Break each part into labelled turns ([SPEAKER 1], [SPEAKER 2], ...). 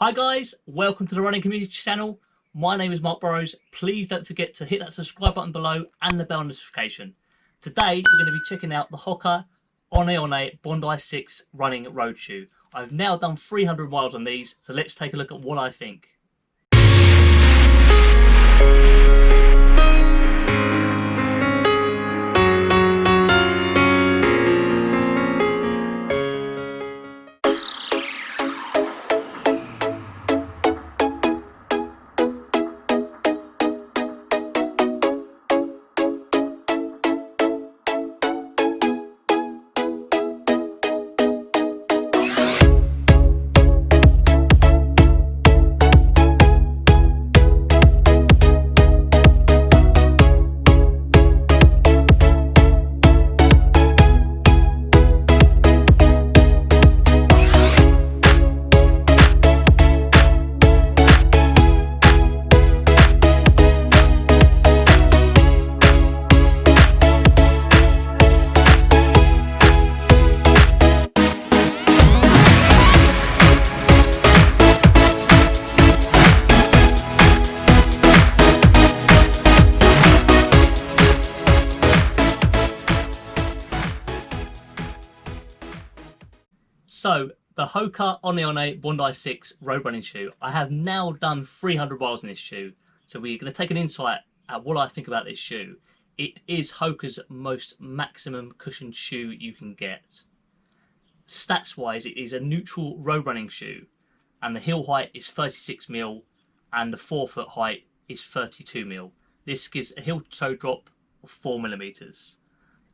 [SPEAKER 1] Hi guys, welcome to the running community channel. My name is Mark Burrows. Please don't forget to hit that subscribe button below and the bell notification. Today we're going to be checking out the Hoka One One Bondi 6 running road shoe. I've now done 300 miles on these, so let's take a look at what I think. So, the Hoka One One Bondi 6 road running shoe. I have now done 300 miles in this shoe. So we're going to take an insight at what I think about this shoe. It is Hoka's most maximum cushioned shoe you can get. Stats wise, it is a neutral road running shoe. And the heel height is 36mm and the forefoot height is 32mm. This gives a heel to toe drop of 4mm.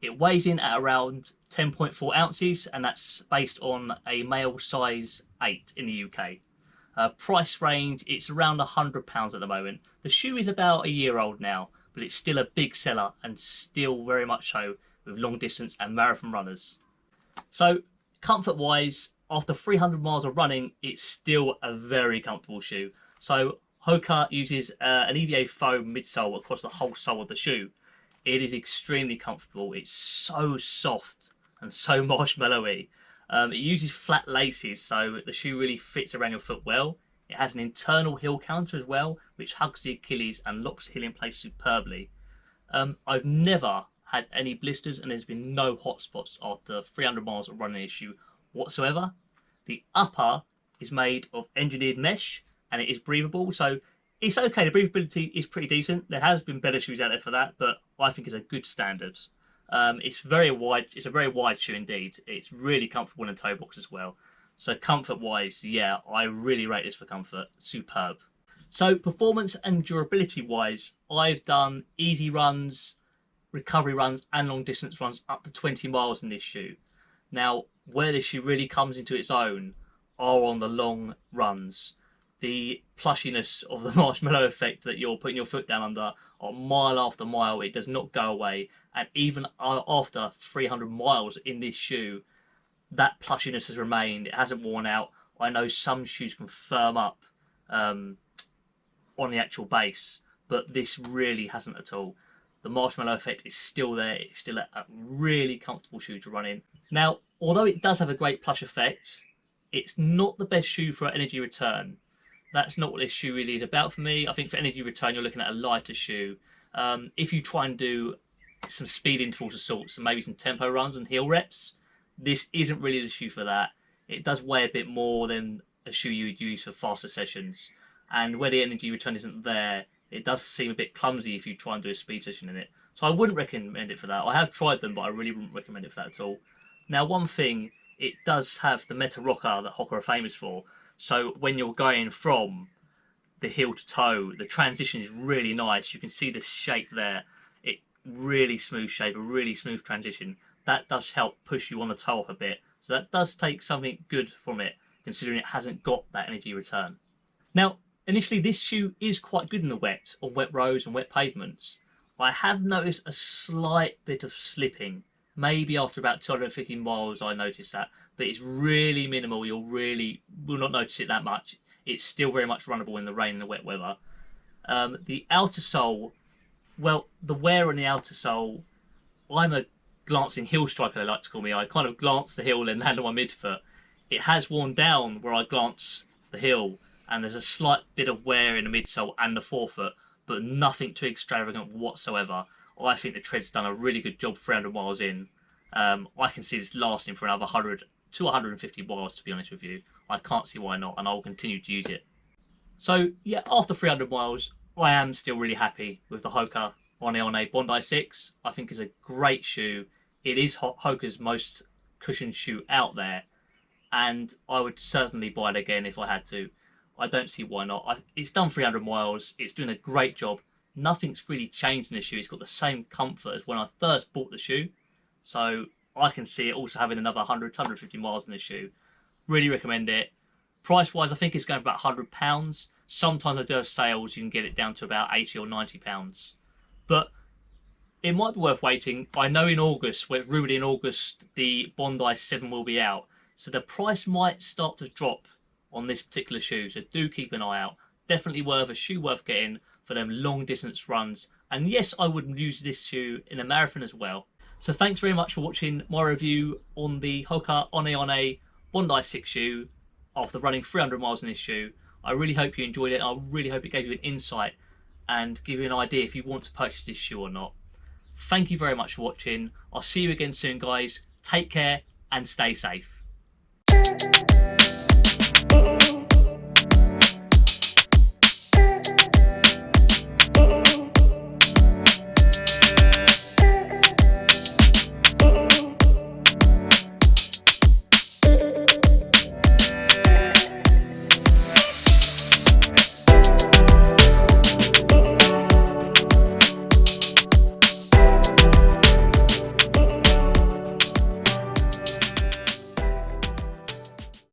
[SPEAKER 1] It weighs in at around 10.4 ounces, and that's based on a male size 8 in the UK. Price range, it's around £100 at the moment. The shoe is about a year old now, but it's still a big seller and still very much so with long distance and marathon runners. So comfort wise, after 300 miles of running, it's still a very comfortable shoe. So Hoka uses an EVA foam midsole across the whole sole of the shoe. It is extremely comfortable. It's so soft and so marshmallowy. It uses flat laces, so the shoe really fits around your foot well. It has an internal heel counter as well, which hugs the Achilles and locks the heel in place superbly. I've never had any blisters, and there's been no hot spots after 300 miles of running this shoe whatsoever. The upper is made of engineered mesh, and it is breathable, so it's okay. The breathability is pretty decent. There has been better shoes out there for that, but I think it's a good standard. It's very wide. It's a very wide shoe indeed. It's really comfortable in the toe box as well. So comfort-wise, yeah, I really rate this for comfort. Superb. So performance and durability-wise, I've done easy runs, recovery runs, and long distance runs up to 20 miles in this shoe. Now, where this shoe really comes into its own are on the long runs. The plushiness of the marshmallow effect that you're putting your foot down under mile after mile, it does not go away. And even after 300 miles in this shoe, that plushiness has remained. It hasn't worn out. I know some shoes can firm up on the actual base, but this really hasn't at all. The marshmallow effect is still there. It's still a really comfortable shoe to run in. Now, although it does have a great plush effect, it's not the best shoe for energy return. That's not what this shoe really is about for me. I think for energy return, you're looking at a lighter shoe. If you try and do some speed intervals of sorts and maybe some tempo runs and heel reps, this isn't really the shoe for that. It does weigh a bit more than a shoe you would use for faster sessions. And where the energy return isn't there, it does seem a bit clumsy if you try and do a speed session in it. So I wouldn't recommend it for that. I have tried them, but I really wouldn't recommend it for that at all. Now, one thing, it does have the meta rocker that Hoka are famous for. So when you're going from the heel to toe, the transition is really nice. You can see the shape there. It really smooth shape, a really smooth transition. That does help push you on the toe off a bit. So that does take something good from it, considering it hasn't got that energy return. Now, initially this shoe is quite good in the wet, on wet roads and wet pavements. I have noticed a slight bit of slipping. Maybe after about 250 miles I noticed that, but it's really minimal. You will not notice it that much. It's still very much runnable in the rain and the wet weather. The outer sole, well, the wear on the outer sole, I'm a glancing heel striker, they like to call me. I kind of glance the heel and land on my midfoot. It has worn down where I glance the heel, and there's a slight bit of wear in the midsole and the forefoot, but nothing too extravagant whatsoever. I think the tread's done a really good job 300 miles in. I can see this lasting for another 100 to 150 miles, to be honest with you. I can't see why not, and I'll continue to use it. So yeah, after 300 miles, I am still really happy with the Hoka One One Bondi 6. I think it's a great shoe. It is Hoka's most cushioned shoe out there, and I would certainly buy it again if I had to. I don't see why not. It's done 300 miles. It's doing a great job. Nothing's really changed in the shoe. It's got the same comfort as when I first bought the shoe. So I can see it also having another 100, 150 miles in the shoe. Really recommend it. Price wise, I think it's going for about £100. Sometimes I do have sales, you can get it down to about £80 or £90. But it might be worth waiting. I know in August, we're rumoured in August, the Bondi 7 will be out. So the price might start to drop on this particular shoe. So do keep an eye out. Definitely worth a shoe worth getting for them long distance runs. And yes, I would use this shoe in a marathon as well. So thanks very much for watching my review on the Hoka One One Bondi 6 shoe after running 300 miles in this shoe. I really hope you enjoyed it. I really hope it gave you an insight and give you an idea if you want to purchase this shoe or not. Thank you very much for watching. I'll see you again soon, guys. Take care and stay safe.